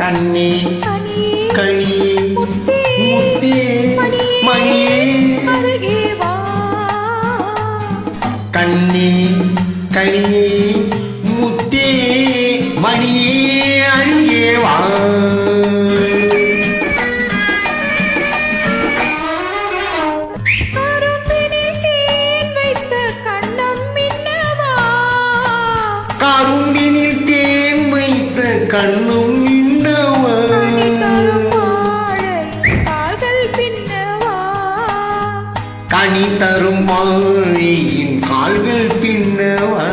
கண்ணி கனி முத்தே மணியே கண்ணி கனியே முத்தே மணியே அருகே வா. கரும்பினில் தேன் வைத்த கண்ணும் இன்னவா கனி தரும் மாழியின் கால்கள் பின்னவா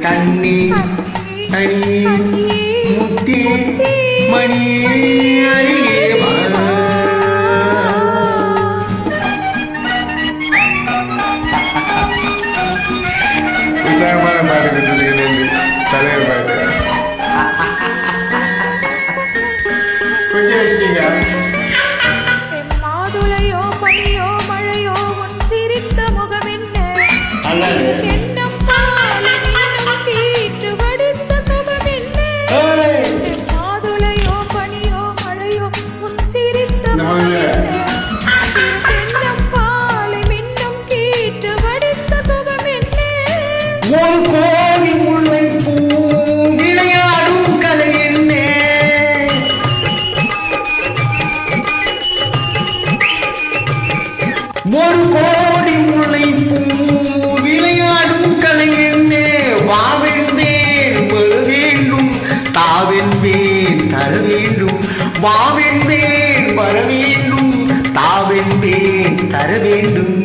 கண்ணி கனி முத்தே மணியே அருகே வா. உற்சாகமான பாட்டு தலைவர் பாட்டு கொஞ்சம் வச்சிட்டீங்க. மாதுளையோ பனியோ மழையோ உன் சிரித்த முகம் என்ன எண்ணம் கீற்று வடித்த சுகம் என்ன மாதுளையோ பனியோ மழையோ உன் சிரித்த முகம் எண்ணம் பாலை மின்னும் கீற்று வடித்த சுகம் என்ன ஒரு கோடி முல்லை பூ விளையாடும் கலை என்ன ஒரு கோடி முல்லை பூ விளையாடும் கலை என்ன வாவென்பேன் பெற வேண்டும் தாவென்பேன் தர வேண்டும் வாவென்பேன் வர வேண்டும் தாவென்பேன் தர வேண்டும்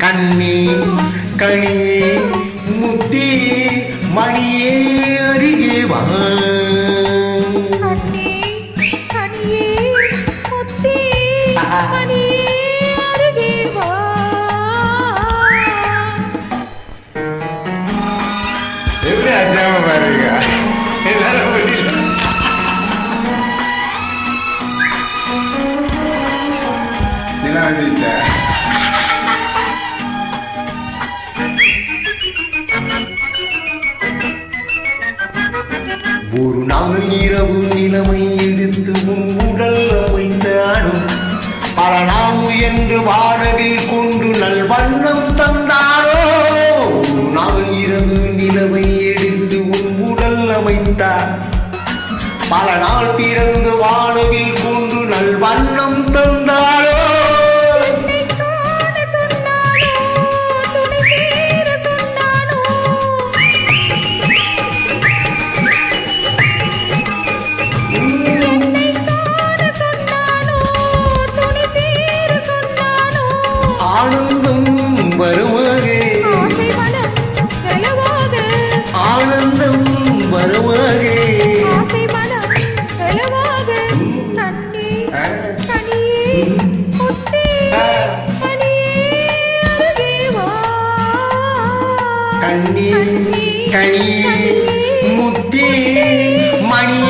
கண்ணே கனியே முத்தே மணியே அருகே வா. எப்படி அசாம பாருங்க எல்லாரும் நிலா வந்துச்சா ஒரு நாள் இரவு நிலைமை எடுத்து உன் உடல் அமைத்தாடும் பல நாள் முயன்று வாடவில் கொண்டு நல்வண்ணம் தந்தாரோ. ஒரு நாள் இரவு நிலைமை எடுத்து உன் உடல் அமைத்தார் பல நாள் பிறந்து வானவில் கொண்டு நல்வண்ணம் தந்தாரோ. ஆனந்தம் வருவாக ஆனந்தம் வருவாக கண்ணி கனி முத்தே மணி